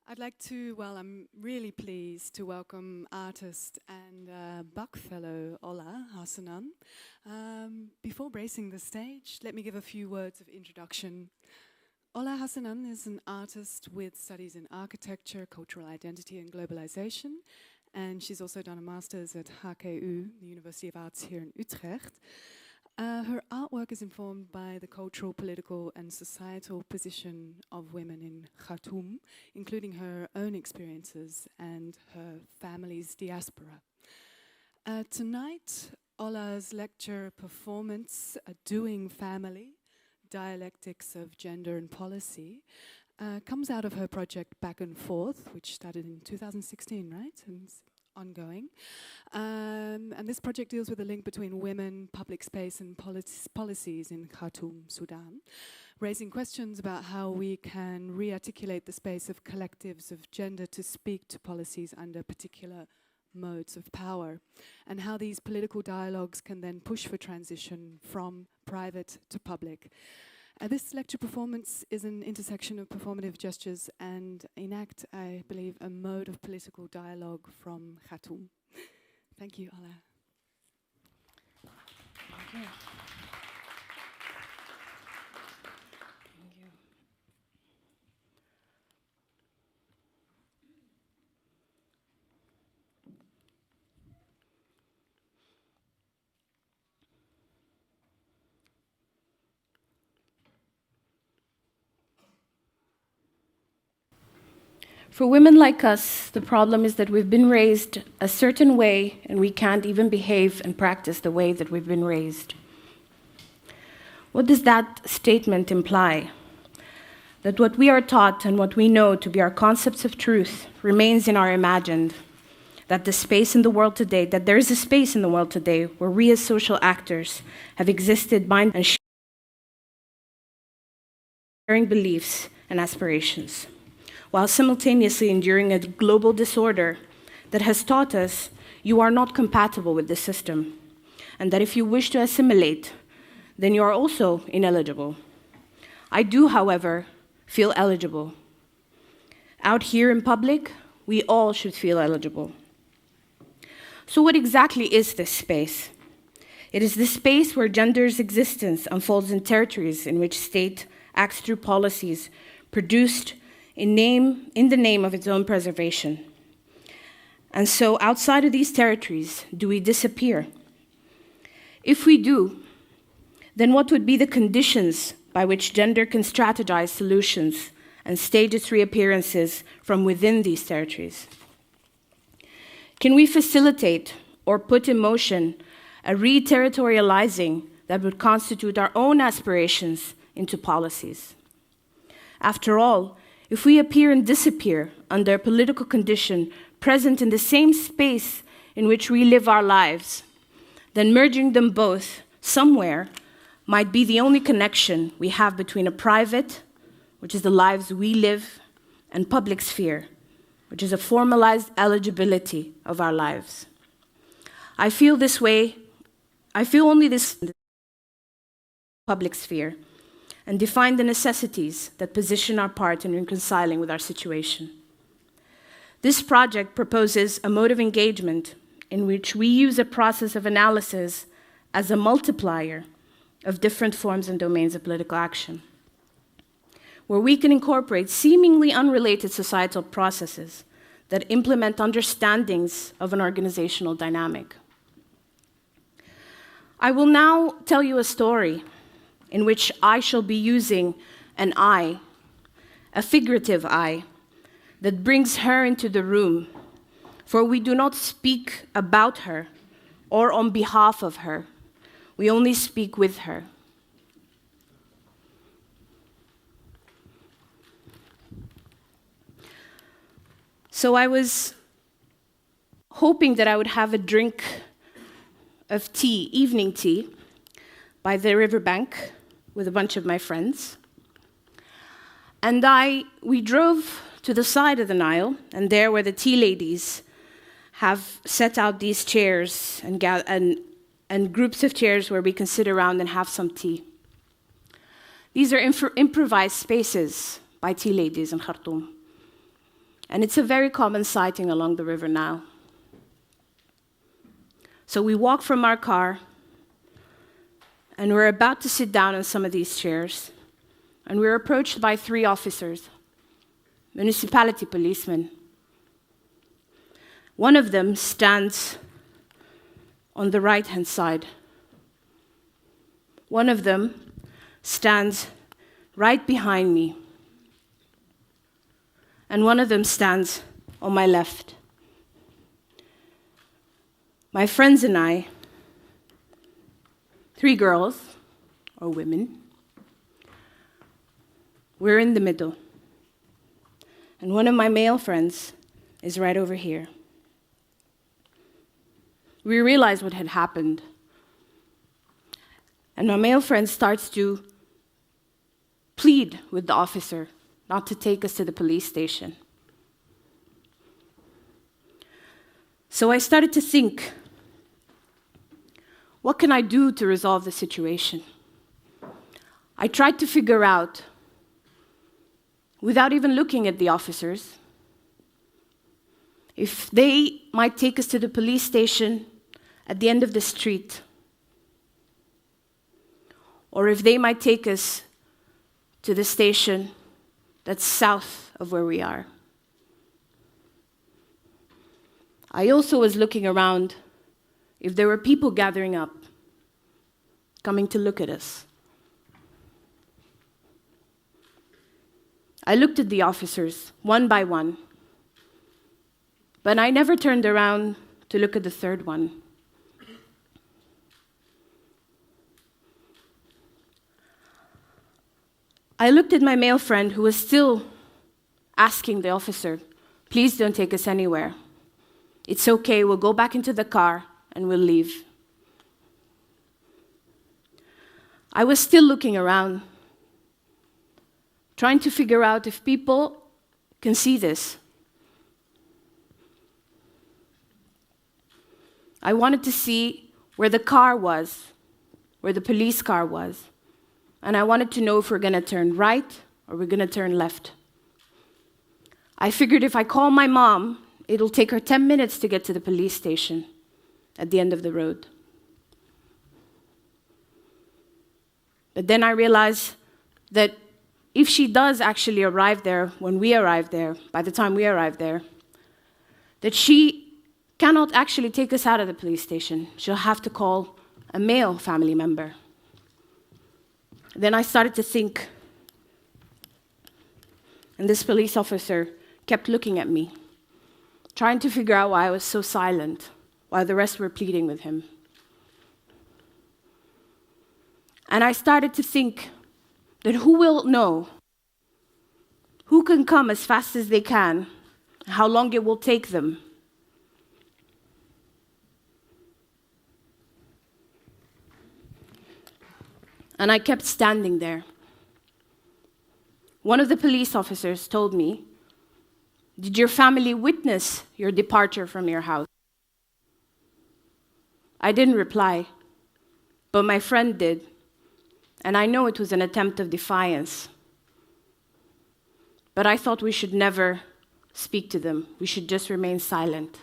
I'm really pleased to welcome artist and Buck Fellow Ola Hassanain. Before bracing the stage, let me give a few words of introduction. Ola Hassanain is an artist with studies in architecture, cultural identity and globalization, and she's also done a master's at HKU, the University of Arts here in Utrecht. Her artwork is informed by the cultural, political and societal position of women in Khartoum, including her own experiences and her family's diaspora. Tonight, Ola's lecture performance, A Doing Family, Dialectics of Gender and Policy, comes out of her project Back and Forth, which started in 2016, right? And it's ongoing. And this project deals with the link between women, public space and policies in Khartoum, Sudan, raising questions about how we can re-articulate the space of collectives of gender to speak to policies under particular modes of power, and how these political dialogues can then push for transition from private to public. This lecture performance is an intersection of performative gestures and enact, I believe, a mode of political dialogue from Khartoum. Thank you, Ola. Thank you. Thank you. For women like us, the problem is that we've been raised a certain way and we can't even behave and practice the way that we've been raised. What does that statement imply? That what we are taught and what we know to be our concepts of truth remains in our imagined. That there is a space in the world today where we as social actors have existed, mind and sharing beliefs and aspirations, while simultaneously enduring a global disorder that has taught us you are not compatible with the system, and that if you wish to assimilate, then you are also ineligible. I do, however, feel eligible. Out here in public, we all should feel eligible. So what exactly is this space? It is the space where gender's existence unfolds in territories in which state acts through policies produced in the name of its own preservation. And so outside of these territories, do we disappear? If we do, then what would be the conditions by which gender can strategize solutions and stage its reappearances from within these territories? Can we facilitate or put in motion a re-territorializing that would constitute our own aspirations into policies? After all, if we appear and disappear under a political condition present in the same space in which we live our lives, then merging them both somewhere might be the only connection we have between a private, which is the lives we live, and public sphere, which is a formalized eligibility of our lives. I feel only this public sphere, and define the necessities that position our part in reconciling with our situation. This project proposes a mode of engagement in which we use a process of analysis as a multiplier of different forms and domains of political action, where we can incorporate seemingly unrelated societal processes that implement understandings of an organizational dynamic. I will now tell you a story in which I shall be using an I, a figurative I, that brings her into the room, for we do not speak about her or on behalf of her. We only speak with her. So I was hoping that I would have a drink of tea, evening tea, by the riverbank with a bunch of my friends. And we drove to the side of the Nile, and there where the tea ladies have set out these chairs and groups of chairs where we can sit around and have some tea. These are improvised spaces by tea ladies in Khartoum. And it's a very common sighting along the river now. So we walk from our car, and we're about to sit down on some of these chairs, and we're approached by 3 officers, municipality policemen. One of them stands on the right-hand side. One of them stands right behind me. And one of them stands on my left. My friends and I, 3 girls, or women, we're in the middle. And one of my male friends is right over here. We realize what had happened. And my male friend starts to plead with the officer not to take us to the police station. So I started to think, what can I do to resolve the situation? I tried to figure out, without even looking at the officers, if they might take us to the police station at the end of the street, or if they might take us to the station that's south of where we are. I also was looking around if there were people gathering up, coming to look at us. I looked at the officers, one by one, but I never turned around to look at the third one. I looked at my male friend who was still asking the officer, please don't take us anywhere. It's okay, we'll go back into the car and we'll leave. I was still looking around, trying to figure out if people can see this. I wanted to see where the car was, where the police car was. And I wanted to know if we're going to turn right or we're going to turn left. I figured if I call my mom, it'll take her 10 minutes to get to the police station at the end of the road. But then I realized that if she does actually arrive there when we arrive there, by the time we arrive there, that she cannot actually take us out of the police station. She'll have to call a male family member. Then I started to think, and this police officer kept looking at me, trying to figure out why I was so silent, while the rest were pleading with him. And I started to think that who will know? Who can come as fast as they can? How long it will take them? And I kept standing there. One of the police officers told me, did your family witness your departure from your house? I didn't reply, but my friend did, and I know it was an attempt of defiance. But I thought we should never speak to them. We should just remain silent.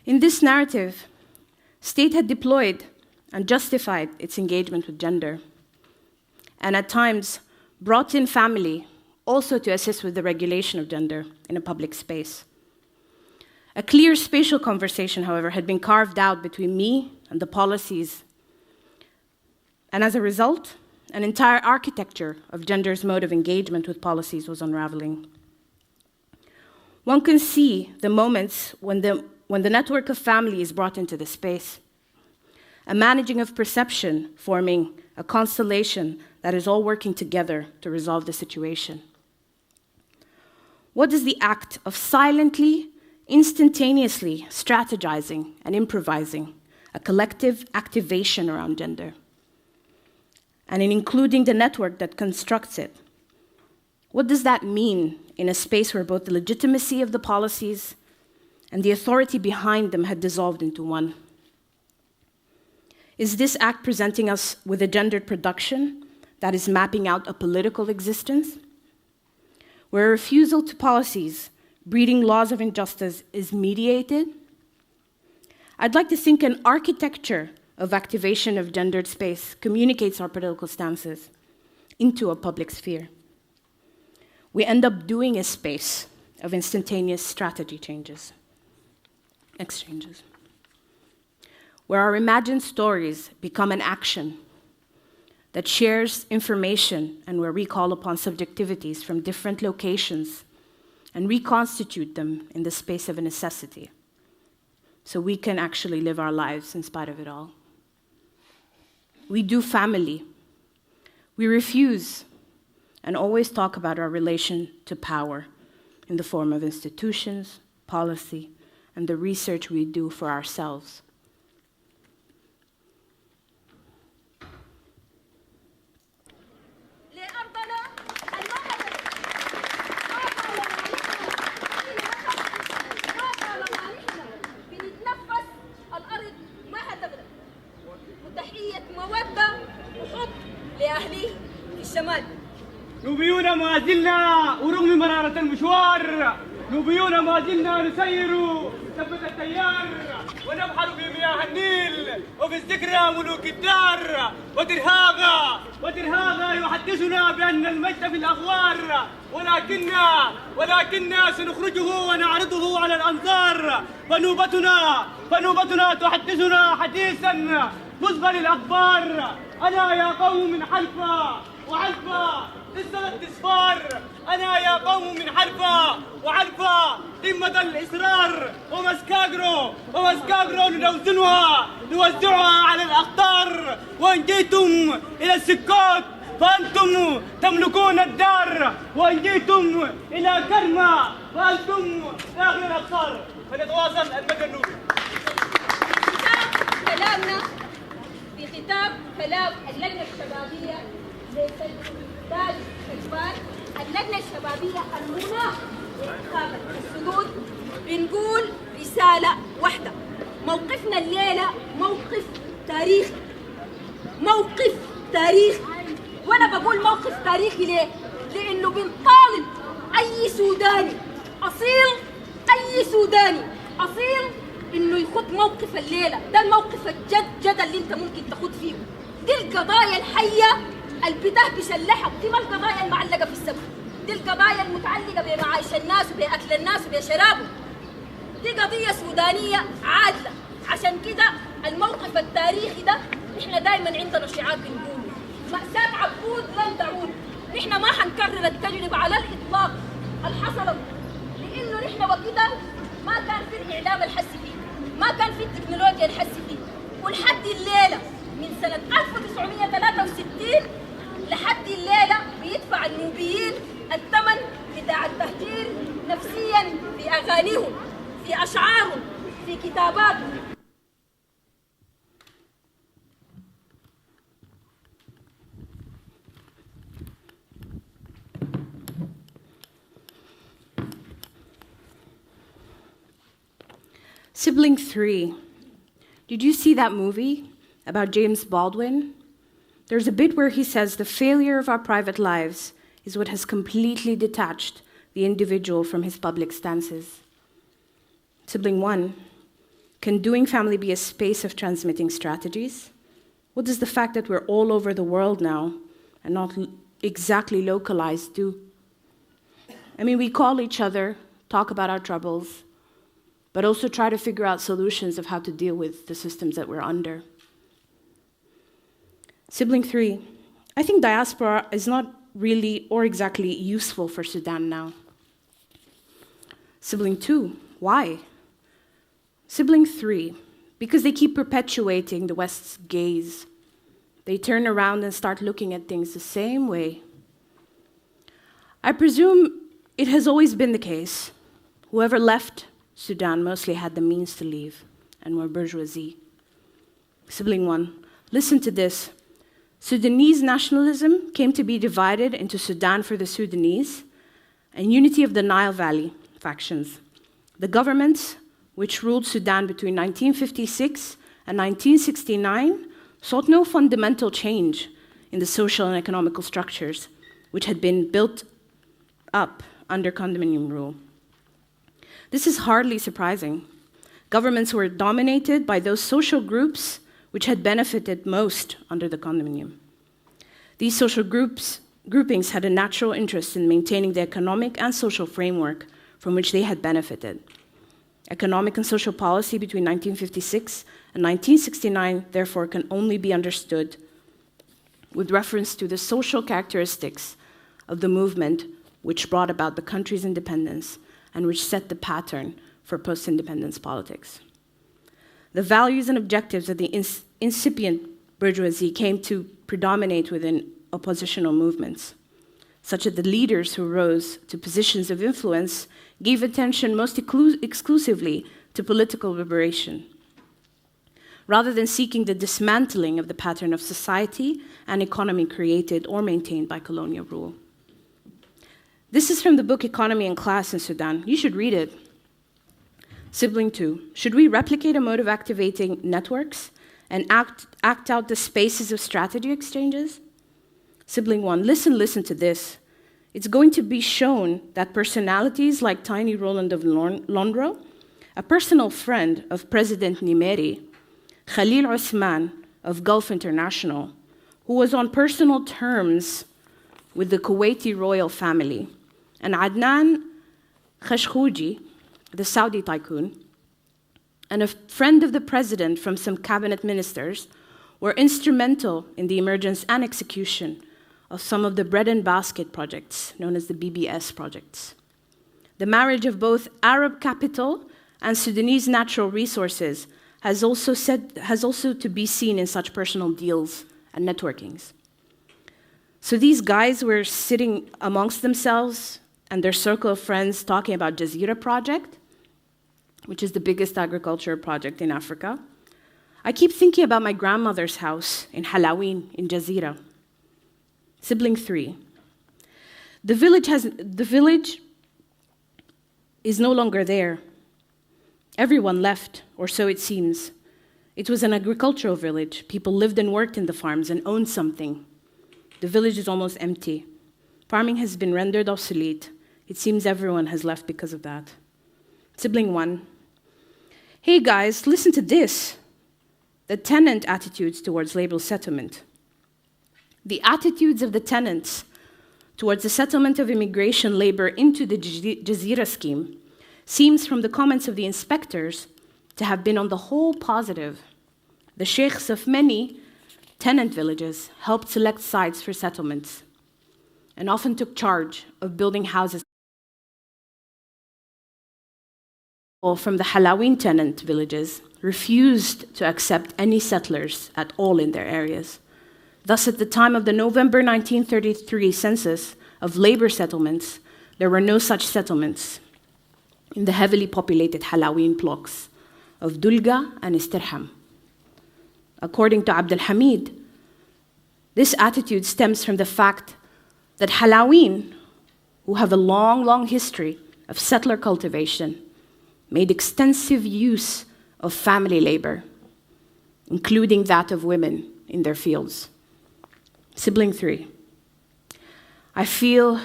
In this narrative, state had deployed and justified its engagement with gender, and at times brought in family also to assist with the regulation of gender in a public space. A clear spatial conversation, however, had been carved out between me and the policies, and as a result, an entire architecture of gender's mode of engagement with policies was unraveling. One can see the moments when the network of family is brought into the space, a managing of perception forming a constellation that is all working together to resolve the situation. What does the act of silently, instantaneously strategizing and improvising a collective activation around gender, and in including the network that constructs it, what does that mean in a space where both the legitimacy of the policies and the authority behind them had dissolved into one. Is this act presenting us with a gendered production that is mapping out a political existence, where a refusal to policies breeding laws of injustice is mediated? I'd like to think an architecture of activation of gendered space communicates our political stances into a public sphere. We end up doing a space of instantaneous strategy exchanges, where our imagined stories become an action that shares information and where we call upon subjectivities from different locations and reconstitute them in the space of a necessity, so we can actually live our lives in spite of it all. We do family. We refuse and always talk about our relation to power in the form of institutions, policy, and the research we do for ourselves. نوبيون ما زلنا ورغم مرارة المشوار نوبيون ما زلنا نسير ثبت التيار ونبحر في مياه النيل وفي الذكرى ملوك الدار وترهاغا يحدثنا بأن المجد في الأغوار ولكننا سنخرجه ونعرضه على الأنظار فنوبتنا تحدثنا حديثا مصغر الأخبار. أنا يا قوم من حلفا وعلفا لسه التصفار. أنا يا قوم من حلفا وعلفا قمة الإصرار ومسكاغرو نوزعها على الأقطار. وإن جئتم إلى السكوت فأنتم تملكون الدار، وإن جئتم إلى كرمة فأنتم داخل الأقطار. فليتواصل المجد النوبي. في ختام كلام اللجنة الشبابية لتاج كشبان، اللجنة الشبابية المناخ لانتخاب السدود، بنقول رسالة واحدة: موقفنا الليلة موقف تاريخي، موقف تاريخي. وأنا بقول موقف تاريخي ليه؟ لأنه بنطالب أي سوداني أصيل إنه يخد موقف الليلة. ده الموقف الجد اللي أنت ممكن تخد فيه. دي القضايا الحية اللي بتهبش اللحم، دي ما القضايا المعلقة في السماء، دي القضايا المتعلقة بمعايش الناس وبأكل الناس وبشرابهم. دي قضية سودانية عادلة. عشان كده الموقف التاريخي ده نحن دايما عندنا شعار بنقوله: مأساة عبود لن تعود. نحن ما حنكرر التجربة على الإطلاق اللي حصلت، لأنه نحن وكده ما كان في الإعلام الحسي فيه، ما كان في التكنولوجيا الحسي فيه. ولحد الليلة من سنة 1963 لحد الليلة بيدفع النوبيين الثمن بتاع التهجير نفسياً في أغانيهم، في أشعارهم، في كتاباتهم. Sibling 3. Did you see that movie about James Baldwin? There's a bit where he says the failure of our private lives is what has completely detached the individual from his public stances. Sibling 1. Can doing family be a space of transmitting strategies? What does the fact that we're all over the world now and not exactly localized do? I mean, we call each other, talk about our troubles, but also try to figure out solutions of how to deal with the systems that we're under. Sibling 3, I think diaspora is not really or exactly useful for Sudan now. Sibling 2, why? Sibling 3, because they keep perpetuating the West's gaze. They turn around and start looking at things the same way. I presume it has always been the case. Whoever left Sudan mostly had the means to leave and were bourgeoisie. Sibling 1, listen to this. Sudanese nationalism came to be divided into Sudan for the Sudanese and Unity of the Nile Valley factions. The governments which ruled Sudan between 1956 and 1969, sought no fundamental change in the social and economical structures which had been built up under condominium rule. This is hardly surprising. Governments were dominated by those social groups which had benefited most under the condominium. These social groupings had a natural interest in maintaining the economic and social framework from which they had benefited. Economic and social policy between 1956 and 1969, therefore, can only be understood with reference to the social characteristics of the movement which brought about the country's independence and which set the pattern for post-independence politics. The values and objectives of the incipient bourgeoisie came to predominate within oppositional movements, such that the leaders who rose to positions of influence gave attention most exclusively to political liberation, rather than seeking the dismantling of the pattern of society and economy created or maintained by colonial rule. This is from the book Economy and Class in Sudan. You should read it. Sibling 2, should we replicate a mode of activating networks and act out the spaces of strategy exchanges? Sibling 1, listen to this. It's going to be shown that personalities like Tiny Roland of Londro, a personal friend of President Nimeri, Khalil Osman of Gulf International, who was on personal terms with the Kuwaiti royal family, and Adnan Khashoggi, the Saudi tycoon, and a friend of the president from some cabinet ministers were instrumental in the emergence and execution of some of the bread and basket projects, known as the BBS projects. The marriage of both Arab capital and Sudanese natural resources has also to be seen in such personal deals and networkings. So these guys were sitting amongst themselves and their circle of friends talking about Jazeera project, which is the biggest agriculture project in Africa. I keep thinking about my grandmother's house in Halaween in Jazeera. Sibling 3. The village is no longer there. Everyone left, or so it seems. It was an agricultural village. People lived and worked in the farms and owned something. The village is almost empty. Farming has been rendered obsolete. It seems everyone has left because of that. Sibling 1. Hey guys, listen to this. The tenant attitudes towards labor settlement. The attitudes of the tenants towards the settlement of immigration labor into the Jazeera scheme seems from the comments of the inspectors to have been on the whole positive. The sheikhs of many tenant villages helped select sites for settlements and often took charge of building houses. From the Halaween tenant villages refused to accept any settlers at all in their areas. Thus, at the time of the November 1933 census of labor settlements, there were no such settlements in the heavily populated Halaween blocks of Dulga and Istirham. According to Abdul Hamid, this attitude stems from the fact that Halaween, who have a long history of settler cultivation, made extensive use of family labor, including that of women in their fields. Sibling 3. I feel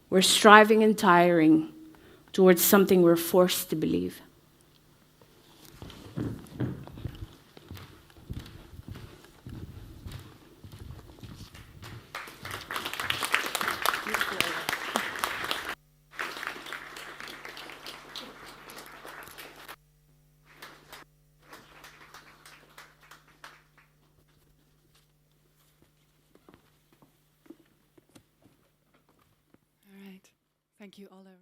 we're striving and tiring towards something we're forced to believe. Thank you, Ola.